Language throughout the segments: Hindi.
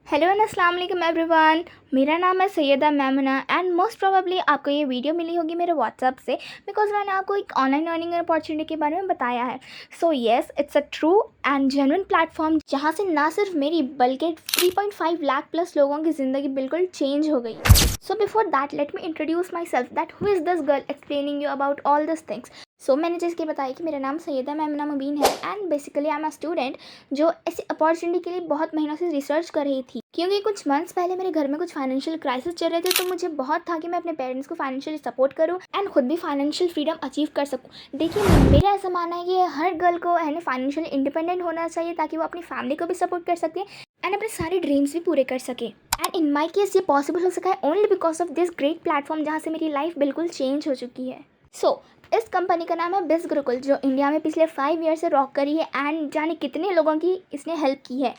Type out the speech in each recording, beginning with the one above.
हेलो एंड अस्सलाम वालेकुम एवरीवन। मेरा नाम है Sayeda Maimuna and most probably आपको ये वीडियो मिली होगी मेरे व्हाट्सएप से, बिकॉज मैंने आपको एक ऑनलाइन अर्निंग अपॉर्चुनिटी के बारे में बताया है। So yes, it's a true and genuine platform जहाँ से ना सिर्फ मेरी बल्कि 3.5 लाख प्लस लोगों की ज़िंदगी बिल्कुल चेंज हो गई। So before that let me introduce my self that who is this girl explaining you about all this things. So मैंने जैसे कि बताया कि मेरा नाम सैयदा मैमुना मुबीन है and basically I am a student जो ऐसी अपॉर्चुनिटी के लिए बहुत महीनों से रिसर्च कर रही थी, क्योंकि कुछ मंथ्स पहले मेरे घर में कुछ फाइनेंशियल क्राइसिस चल रहे थे। तो मुझे बहुत था कि मैं अपने पेरेंट्स को फाइनेंशियली सपोर्ट करूं एंड खुद भी फाइनेंशियल फ्रीडम अचीव कर सकूं। देखिए, मेरा ऐसा मानना है कि हर गर्ल को है फाइनेंशियली इंडिपेंडेंट होना चाहिए ताकि वो अपनी फैमिली को भी सपोर्ट कर सके एंड अपने सारे ड्रीम्स भी पूरे कर सके। एंड इन माई केस ये पॉसिबल हो सका है only because of this great platform जहाँ से मेरी लाइफ बिल्कुल चेंज हो चुकी है। सो इस कंपनी का नाम है बिज गुरुकुल, जो इंडिया में पिछले 5 ईयर से रॉक करी है एंड जाने कितने लोगों की इसने हेल्प की है।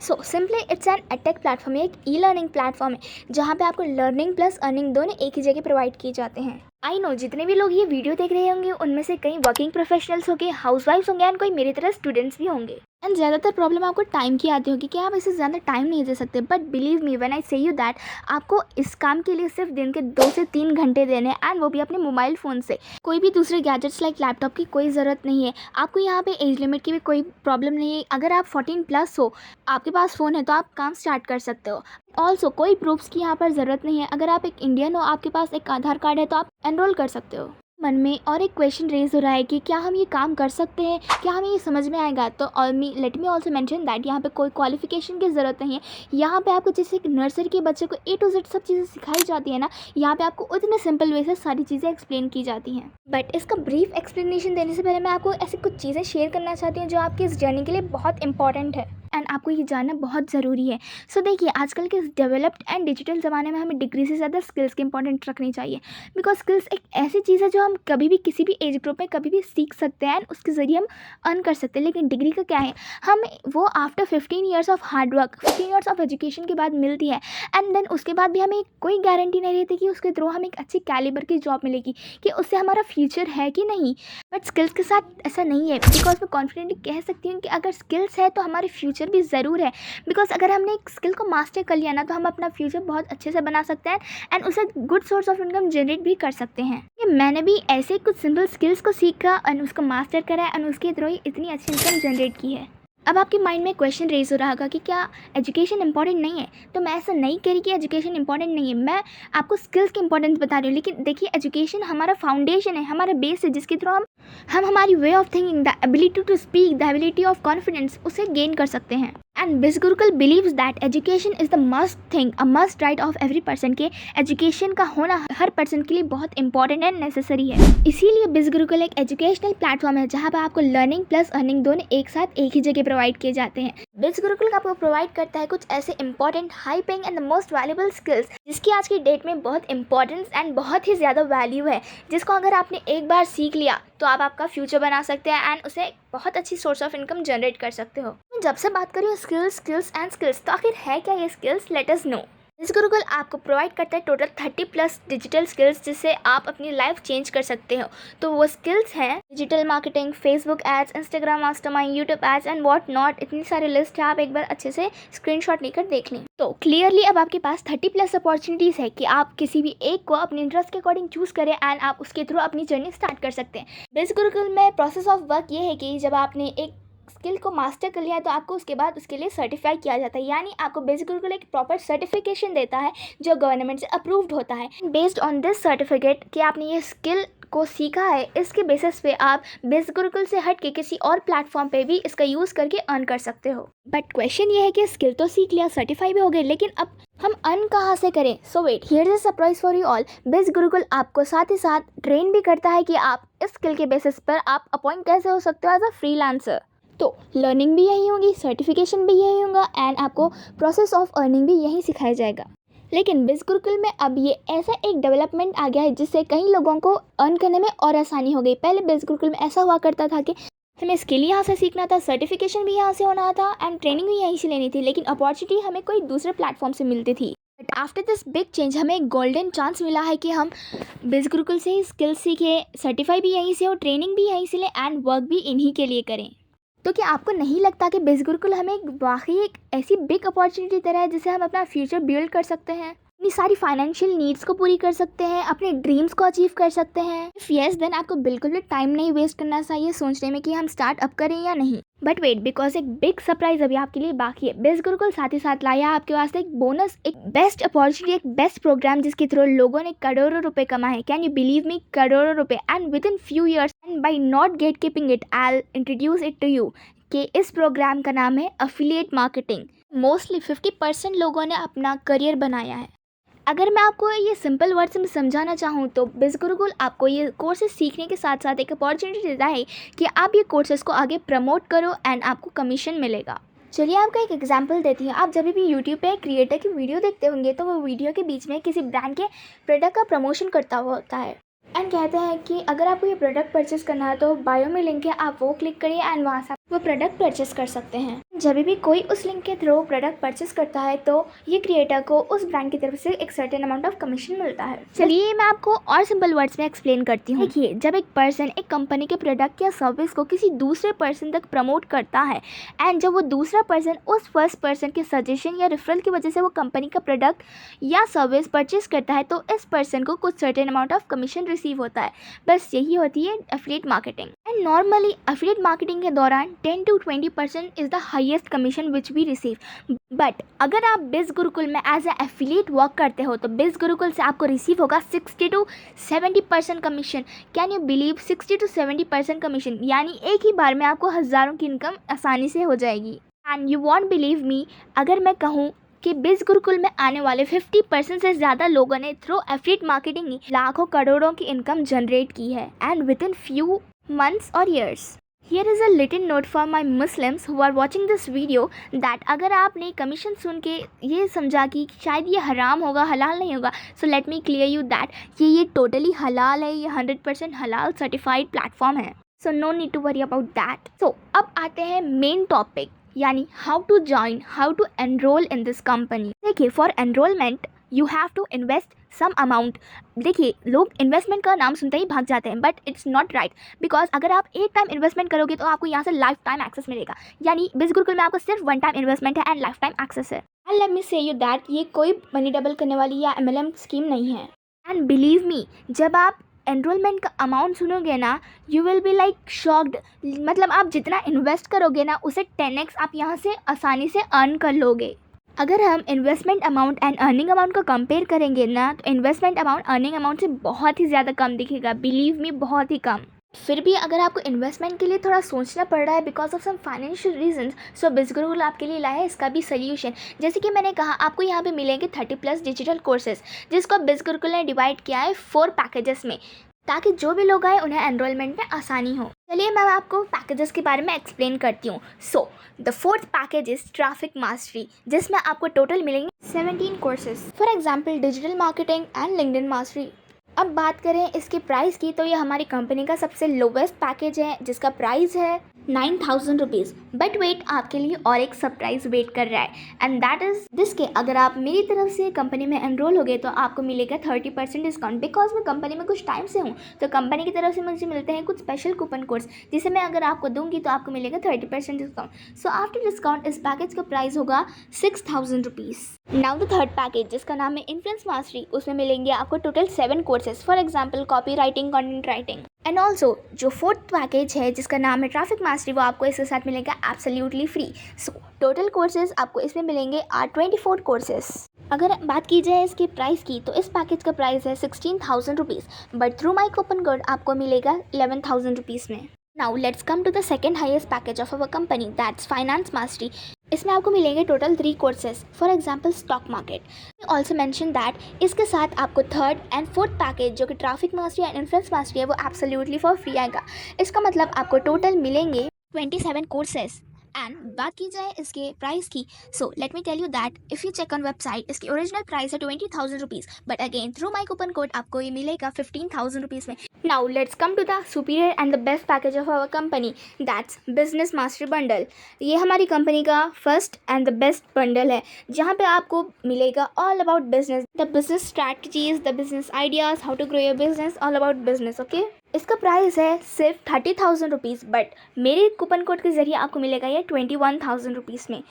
So simply it's an edtech platform है, एक ई लर्निंग प्लेटफॉर्म है जहाँ पे आपको लर्निंग प्लस अर्निंग दोनों एक ही जगह प्रोवाइड किए जाते हैं। आई नो जितने भी लोग ये वीडियो देख रहे होंगे उनमें से कई वर्किंग प्रोफेशनल्स होंगे, हाउसवाइफ्स होंगे एंड कोई मेरी तरह स्टूडेंट्स भी होंगे। एंड ज़्यादातर प्रॉब्लम आपको टाइम की आती होगी कि आप इसे ज़्यादा टाइम नहीं दे सकते, but believe me when I से यू दैट आपको इस काम के लिए सिर्फ दिन के 2 से 3 घंटे देने एंड वो भी अपने मोबाइल फ़ोन से। कोई भी दूसरे गैजेट्स लाइक लैपटॉप की कोई ज़रूरत नहीं है। आपको यहाँ पे एज लिमिट की भी कोई प्रॉब्लम नहीं है। अगर आप 14 प्लस हो, आपके पास फ़ोन है तो आप काम स्टार्ट कर सकते हो। ऑल्सो कोई प्रूफ्स की यहाँ पर ज़रूरत नहीं है। अगर आप एक इंडियन हो, आपके पास एक आधार कार्ड है तो आप एनरोल कर सकते हो। मन में और एक क्वेश्चन रेज हो रहा है कि क्या हम ये काम कर सकते हैं, क्या हमें ये समझ में आएगा। तो let me also mention that यहाँ पे कोई क्वालिफिकेशन की ज़रूरत नहीं है। यहाँ पे आपको जैसे एक नर्सरी के बच्चे को A to Z सब चीज़ें सिखाई जाती है ना, यहाँ पे आपको उतने सिंपल वे से सारी चीज़ें एक्सप्लेन की जाती हैं। बट इसका ब्रीफ एक्सप्लेनेशन देने से पहले मैं आपको ऐसी कुछ चीज़ें शेयर करना चाहती हूँ जो आपकी इस जर्नी के लिए बहुत इंपॉर्टेंट है एंड आपको ये जानना बहुत ज़रूरी है। सो देखिए, आजकल के इस डेवलप्ड एंड डिजिटल ज़माने में हमें डिग्री से ज़्यादा स्किल्स की इंपॉर्टेंट रखनी चाहिए, बिकॉज स्किल्स एक ऐसी चीज़ है जो हम कभी भी किसी भी एज ग्रुप में कभी भी सीख सकते हैं एंड उसके ज़रिए हम अर्न कर सकते हैं। लेकिन डिग्री का क्या है, हम वो after 15 years of hard work, 15 years of education के बाद मिलती है एंड देन उसके बाद भी हमें कोई गारंटी नहीं रहती कि उसके थ्रू हमें एक अच्छी कैलिबर की जॉब मिलेगी, कि उससे हमारा फ्यूचर है कि नहीं। बट स्किल्स के साथ ऐसा नहीं है, बिकॉज मैं कॉन्फिडेंटली कह सकती हूँ कि अगर स्किल्स है तो हमारे फ्यूचर भी ज़रूर है। बिकॉज अगर हमने एक स्किल को मास्टर कर लिया ना तो हम अपना फ्यूचर बहुत अच्छे से बना सकते हैं एंड उसे good source of income generate भी कर सकते हैं। ये मैंने भी ऐसे कुछ सिंपल स्किल्स को सीखा एंड उसको मास्टर करा एंड उसके थ्रू ही इतनी अच्छी इनकम जनरेट की है। अब आपके माइंड में क्वेश्चन रेज हो रहा होगा कि क्या एजुकेशन इंपॉर्टेंट नहीं है। तो मैं ऐसा नहीं कह रही कि एजुकेशन इंपॉर्टेंट नहीं है, मैं आपको स्किल्स की इंपॉर्टेंस बता रही हूँ। लेकिन देखिए, एजुकेशन हमारा फाउंडेशन है, हमारा बेस है, जिसके थ्रू हम हमारी way of thinking, the ability to speak, the ability of confidence उसे गेन कर सकते हैं। And biz Gurukul believes that education is the must thing, a must right of every person, के एजुकेशन का होना हर पर्सन के लिए बहुत इंपॉर्टेंट एंड नेसेसरी है। इसीलिए बिज गुरुकुल एक एजुकेशनल प्लेटफॉर्म है जहाँ पर आपको लर्निंग प्लस अर्निंग दोनों एक साथ एक ही जगह प्रोवाइड किए जाते हैं। बिज गुरुकुल आपको प्रोवाइड करता है कुछ ऐसे important, high paying and the most valuable skills जिसकी आज की डेट में बहुत इंपॉर्टेंस एंड बहुत ही ज़्यादा वैल्यू है, जिसको अगर आपने एक बार सीख लिया तो आप आपका फ्यूचर बना सकते हैं एंड उसे बहुत अच्छी सोर्स ऑफ इनकम जनरेट कर सकते हो। जब से बात करूँ स्किल्स, तो आखिर है क्या ये स्किल्स, लेट अस नो। बिज गुरुकुल आपको प्रोवाइड करता है टोटल 30 प्लस डिजिटल स्किल्स जिससे आप अपनी लाइफ चेंज कर सकते हो। तो वो स्किल्स हैं digital marketing, Facebook ads, Instagram mastermind, YouTube ads and what not. इतनी सारी लिस्ट है, आप एक बार अच्छे से स्क्रीनशॉट लेकर देख लें। तो क्लियरली अब आपके पास 30 प्लस अपॉर्चुनिटीज़ है कि आप किसी भी एक को अपने इंटरेस्ट के अकॉर्डिंग चूज करें एंड आप उसके थ्रू अपनी जर्नी स्टार्ट कर सकते हैं। बिज गुरुकुल में प्रोसेस ऑफ वर्क ये है कि जब आपने एक स्किल को मास्टर कर लिया है तो आपको उसके बाद उसके लिए सर्टिफाई किया जाता है, यानी आपको बिज गुरुकुल एक प्रॉपर सर्टिफिकेशन देता है जो गवर्नमेंट से अप्रूव्ड होता है। बेस्ड ऑन दिस सर्टिफिकेट कि आपने ये स्किल को सीखा है, इसके बेसिस पे आप बिज गुरुकुल से हट के किसी और प्लेटफॉर्म पे भी इसका यूज़ करके अर्न कर सकते हो। बट क्वेश्चन ये है कि स्किल तो सीख लिया, सर्टिफाई भी हो गए, लेकिन अब हम अर्न कहाँ से करें। So wait, here is a surprise for you all. Biz Gurukul आपको साथ ही साथ ट्रेन भी करता है कि आप इस स्किल के बेसिस पर आप अपॉइंट कैसे हो सकते हो एज अ फ्रीलांसर। तो लर्निंग भी यही होगी, सर्टिफिकेशन भी यही होगा एंड आपको प्रोसेस ऑफ अर्निंग भी यही सिखाया जाएगा। लेकिन बिज गुरुकुल में अब ये ऐसा एक डेवलपमेंट आ गया है जिससे कई लोगों को अर्न करने में और आसानी हो गई। पहले बिज गुरुकुल में ऐसा हुआ करता था कि हमें स्किल यहाँ से सीखना था, सर्टिफिकेशन भी यहाँ से होना था एंड ट्रेनिंग भी यहीं से लेनी थी, लेकिन अपॉर्चुनिटी हमें कोई दूसरे प्लेटफॉर्म से मिलती थी। But after this big change हमें एक गोल्डन चांस मिला है कि हम बिज गुरुकुल से ही स्किल्स सीखें, सर्टिफाई भी यहीं से हो, ट्रेनिंग भी यहीं से लें एंड वर्क भी इन्हीं के लिए करें। तो क्या आपको नहीं लगता कि बिज़ गुरुकुल हमें वाकई एक ऐसी बिग अपॉर्चुनिटी दे रहा है जिससे हम अपना फ्यूचर बिल्ड कर सकते हैं, अपनी सारी फाइनेंशियल नीड्स को पूरी कर सकते हैं, अपने ड्रीम्स को अचीव कर सकते हैं? इफ़ यस, देन आपको बिल्कुल भी टाइम नहीं वेस्ट करना चाहिए सोचने में कि हम स्टार्ट अप करें या नहीं। बट वेट, बिकॉज एक बिग सरप्राइज अभी आपके लिए बाकी है। बिज़ गुरुकुल साथ ही साथ लाया है आपके वास्ते एक बोनस, एक बेस्ट अपॉर्चुनिटी, एक बेस्ट प्रोग्राम जिसके थ्रू लोगों ने करोड़ों रुपए कमाए। कैन यू बिलीव मी, करोड़ों रुपए, and within few years, and by not get keeping it, I introduce it to you कि इस प्रोग्राम का नाम है एफिलिएट मार्केटिंग। मोस्टली 50% लोगों ने अपना करियर बनाया है। अगर मैं आपको ये सिंपल वर्ड्स में समझाना चाहूँ तो बिज़ गुरुकुल आपको ये कोर्सेज सीखने के साथ साथ एक अपॉर्चुनिटी देता है कि आप ये कोर्सेज को आगे प्रमोट करो एंड आपको कमीशन मिलेगा। चलिए आपका एक एग्जांपल देती हूँ। आप जब भी यूट्यूब पे क्रिएटर की वीडियो देखते होंगे तो वो वीडियो के बीच में किसी ब्रांड के प्रोडक्ट का प्रमोशन करता हुआ होता है एंड कहते हैं कि अगर आपको ये प्रोडक्ट परचेस करना है तो बायो में लिंक है, आप वो क्लिक करिए एंड वहाँ से आप वो प्रोडक्ट परचेस कर सकते हैं। जब भी कोई उस लिंक के थ्रू प्रोडक्ट परचेस करता है तो ये क्रिएटर को उस ब्रांड की तरफ से एक सर्टेन अमाउंट ऑफ कमीशन मिलता है। चलिए मैं आपको और सिंपल वर्ड्स में एक्सप्लेन करती हूँ। देखिए, जब एक पर्सन एक कंपनी के प्रोडक्ट या सर्विस को किसी दूसरे पर्सन तक प्रमोट करता है एंड जब वो दूसरा पर्सन उस फर्स्ट पर्सन के सजेशन या रेफरल की वजह से वो कंपनी का प्रोडक्ट या सर्विस परचेस करता है तो इस पर्सन को कुछ certain amount of commission receive होता है। बस यही होती है affiliate marketing. And normally affiliate marketing के दौरान 10 to 20% is the highest commission which we receive. But अगर आप बिज़ गुरुकुल में एज ए एफिलिएट वर्क करते हो तो बिज़ गुरुकुल से आपको रिसीव होगा 60 to 70% commission. Can you believe, 60 to 70% commission, यानी एक ही बार में आपको हज़ारों की इनकम आसानी से हो जाएगी। And you won't believe me अगर मैं कहूँ कि बिज़ गुरुकुल में आने वाले 50% से ज़्यादा लोगों ने थ्रू एफिलिएट मार्केटिंग ही लाखों करोड़ों की इनकम जनरेट की है and within few months or years. Here is a little note for my Muslims who are watching this video that अगर आपने कमीशन सुन के ये समझा कि शायद ये हराम होगा, हलाल नहीं होगा, so let me clear you that ये टोटली हलाल है, ये 100% हलाल सर्टिफाइड प्लेटफॉर्म है, so no need to worry about that. So अब आते हैं मेन टॉपिक, यानी how to join, how to enrol in this company. देखिए, for enrolment you have to invest some amount. देखिए, लोग इन्वेस्टमेंट का नाम सुनते ही भाग जाते हैं, but it's not right, because अगर आप एक टाइम इन्वेस्टमेंट करोगे तो आपको यहाँ से लाइफ टाइम एक्सेस मिलेगा। यानी बिज़ गुरुकुल में आपको सिर्फ वन टाइम इन्वेस्टमेंट है एंड लाइफ टाइम एक्सेस है। एंड लेट मी से यू दैट ये कोई मनी डबल करने वाली या MLM स्कीम नहीं है। एंड बिलीव मी, जब आप एनरोलमेंट का अमाउंट सुनोगे ना, you will be like shocked. मतलब आप जितना इन्वेस्ट करोगे ना उसे 10x आप यहाँ से आसानी से अर्न कर लोगे। अगर हम investment amount and earning amount को कंपेयर करेंगे ना तो इन्वेस्टमेंट अमाउंट अर्निंग अमाउंट से बहुत ही ज़्यादा कम दिखेगा, बिलीव मी, बहुत ही कम। फिर भी अगर आपको इन्वेस्टमेंट के लिए थोड़ा सोचना पड़ रहा है because of some financial reasons, so Biz Gurukul आपके लिए लाया है इसका भी सोल्यूशन। जैसे कि मैंने कहा, आपको यहाँ पे मिलेंगे 30+ डिजिटल कोर्सेज जिसको बिज़ गुरुकुल ने डिवाइड किया है 4 पैकेजेस में, ताकि जो भी लोग आए उन्हें एनरोलमेंट में आसानी हो। चलिए मैं आपको पैकेजेस के बारे में एक्सप्लेन करती हूँ। So the 4th package is traffic mastery, जिसमें आपको टोटल मिलेंगे 17 courses. For example digital marketing and LinkedIn mastery. अब बात करें इसके प्राइस की तो ये हमारी कंपनी का सबसे लोवेस्ट पैकेज है जिसका प्राइस है 9,000 रुपीज़। बट वेट, आपके लिए और एक सरप्राइज वेट कर रहा है एंड दैट इज दिस के अगर आप मेरी तरफ से कंपनी में एनरोल हो गए तो आपको मिलेगा 30% डिस्काउंट। बिकॉज मैं कंपनी में कुछ टाइम से हूँ तो कंपनी की तरफ से मुझे मिलते हैं कुछ स्पेशल कूपन कोड्स जिसे मैं अगर आपको दूंगी तो आपको मिलेगा 30% डिस्काउंट। सो आफ्टर डिस्काउंट इस पैकेज का प्राइस होगा 6,000 rupees. Now the 3rd package जिसका नाम है इन्फ्लुएंस मास्टरी, उसमें मिलेंगे आपको total 7 courses. For example copy writing, content writing. And also जो 4th पैकेज है जिसका नाम है ट्रैफिक मास्टरी, वो आपको इसके साथ मिलेगा absolutely free. So total courses आपको इसमें मिलेंगे 24 कोर्सेज। अगर बात की जाए इसके प्राइस की तो इस पैकेज का प्राइस है 16,000 rupees, but through my coupon code आपको मिलेगा 11,000 रुपीज़ में। Now let's come to the second highest package of our company, that's finance mastery. इसमें आपको मिलेंगे total 3 courses. For example stock market. Also mention that इसके साथ आपको 3rd एंड 4th पैकेज जो कि traffic mastery and influence mastery है वो एब्सोल्युटली फॉर फ्री आएगा। इसका मतलब आपको टोटल मिलेंगे 27 कोर्सेज। एंड बात की जाए इसके प्राइस की, so let me tell you that if you check on website इसकी ओरिजिनल प्राइस है 20,000 rupees, but again through my coupon code आपको ये मिलेगा 15,000 रुपीज़ में। Now let's come to the superior and the best package of our company, that's business mastery bundle. ये हमारी कंपनी का first and the best bundle है जहाँ पे आपको मिलेगा all about business, the business strategies, the business ideas, how to grow your business, all about business. Okay, इसका प्राइस है सिर्फ 30,000 रुपीज़, बट मेरे कूपन कोड के ज़रिए आपको मिलेगा ये 21,000 रुपीज़ में।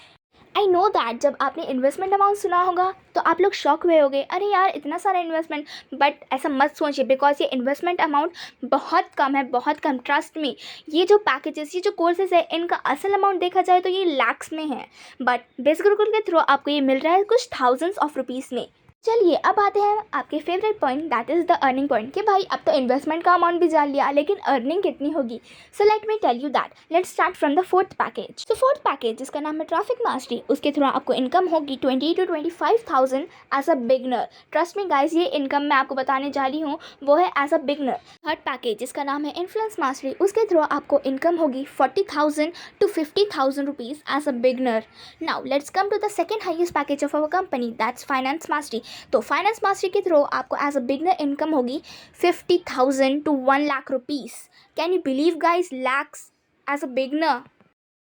आई नो दैट जब आपने इन्वेस्टमेंट अमाउंट सुना होगा तो आप लोग शॉक हुए होंगे, अरे यार इतना सारा इन्वेस्टमेंट, बट ऐसा मत सोचिए बिकॉज ये इन्वेस्टमेंट अमाउंट बहुत कम है, बहुत कम। ट्रस्ट मी, ये जो पैकेजेस, ये जो कोर्सेज है, इनका असल अमाउंट देखा जाए तो ये लैक्स में है, बट बेस गुरुकुल के थ्रू आपको ये मिल रहा है कुछ थाउजेंड्स ऑफ रुपीज़ में। चलिए अब आते हैं आपके favourite point, that is the earning point, कि भाई अब तो इन्वेस्टमेंट का अमाउंट भी जान लिया, लेकिन अर्निंग कितनी होगी। So let me tell you that. Let's start from the fourth package. तो फोर्थ पैकेज जिसका नाम है ट्रैफिक मास्टरी, उसके थ्रू आपको इनकम होगी 20 to 25,000 as a beginner. Trust me guys, ये इनकम मैं आपको बताने जा रही हूँ वो है as a beginner. Third package जिसका नाम है इन्फ्लुएंस मास्टरी, उसके थ्रू आपको इनकम होगी 40,000 to 50,000 rupees as a beginner. Now let's come to the second highest package of our company, that's finance mastery. तो फाइनेंस मास्टरी के थ्रू आपको एज अ बिगनर इनकम होगी 50,000 to 1 lakh rupees. Can you believe guys, lakhs as a beginner.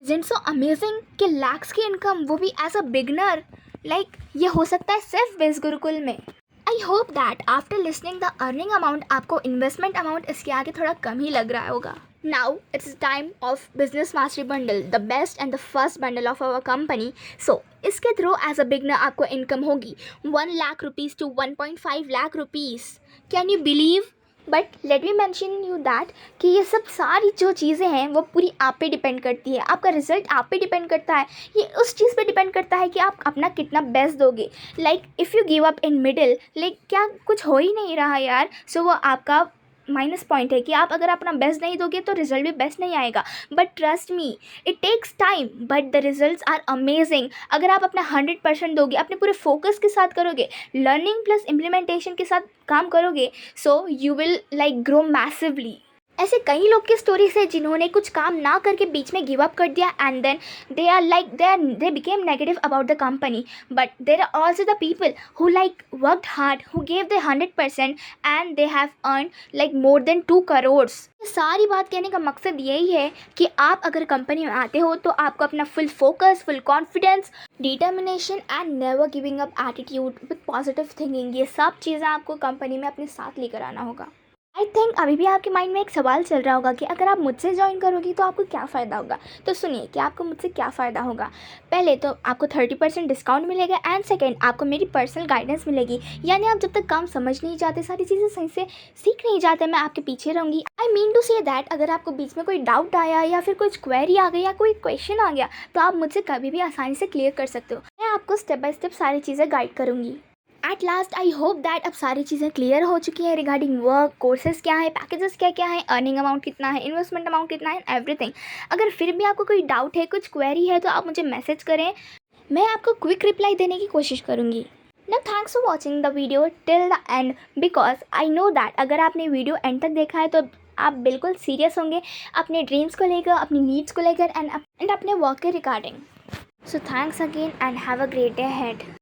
Isn't so amazing कि लैक्स की इनकम, वो भी एज अ बिगनर। लाइक ये हो सकता है सिर्फ बेस गुरुकुल में। I hope that after listening the earning amount आपको इन्वेस्टमेंट अमाउंट इसके आगे थोड़ा कम ही लग रहा होगा। Now it's time of business mastery bundle, the best and the first bundle of our company. So इसके थ्रू एज अ बिगनर आपको इनकम होगी 1 lakh rupees to 1.5 lakh rupees. Can you believe? But let me mention you that कि ये सब सारी जो चीज़ें हैं वो पूरी आप पे डिपेंड करती है, आपका रिजल्ट आप पे डिपेंड करता है, ये उस चीज़ पे डिपेंड करता है कि आप अपना कितना बेस्ट दोगे। Like if you give up in middle, like क्या कुछ हो ही नहीं रहा यार, सो वो आपका माइनस पॉइंट है कि आप अगर अपना बेस्ट नहीं दोगे तो रिजल्ट भी बेस्ट नहीं आएगा। But trust me, it takes time but the results are amazing. अगर आप अपना 100% दोगे, अपने पूरे फोकस के साथ करोगे, लर्निंग प्लस इम्प्लीमेंटेशन के साथ काम करोगे, so you will like grow massively. ऐसे कई लोग की स्टोरीज है जिन्होंने कुछ काम ना करके बीच में गिव अप कर दिया and then they became negative about the company, but there are also the people who like worked hard, who gave their 100% and they have earned like more than 2 crores। सारी बात कहने का मकसद यही है कि आप अगर कंपनी में आते हो तो आपको अपना full focus, full confidence, determination and never giving up attitude with positive thinking, ये सब चीज़ें आपको कंपनी में अपने साथ लेकर आना होगा। आई थिंक अभी भी आपके माइंड में एक सवाल चल रहा होगा कि अगर आप मुझसे ज्वाइन करोगी तो आपको क्या फ़ायदा होगा। तो सुनिए कि आपको मुझसे क्या फ़ायदा होगा। पहले तो आपको 30% डिस्काउंट मिलेगा एंड सेकेंड आपको मेरी पर्सनल गाइडेंस मिलेगी, यानी आप जब तक काम समझ नहीं जाते, सारी चीज़ें सही से सीख नहीं जाते, मैं आपके पीछे रहूँगी। I mean to say that अगर आपको बीच में कोई डाउट आया या फिर कुछ क्वेरी आ गई या कोई क्वेश्चन आ गया तो आप मुझसे कभी भी आसानी से क्लियर कर सकते हो। मैं आपको स्टेप बाय स्टेप सारी चीज़ें गाइड करूँगी। At last I hope that अब सारी चीज़ें क्लियर हो चुकी हैं रिगार्डिंग वर्क, कोर्सेज क्या है, पैकेजेस क्या क्या है, अर्निंग अमाउंट कितना है, इन्वेस्टमेंट अमाउंट कितना है, एवरीथिंग। अगर फिर भी आपको कोई डाउट है, कुछ क्वेरी है तो आप मुझे मैसेज करें, मैं आपको क्विक रिप्लाई देने की कोशिश करूँगी। Now thanks for watching the video till the end because I know that अगर आपने वीडियो एंड तक देखा है तो आप बिल्कुल सीरियस होंगे अपने ड्रीम्स को लेकर, अपनी नीड्स को लेकर एंड अपने वर्क के regarding. So thanks again and have a great day ahead.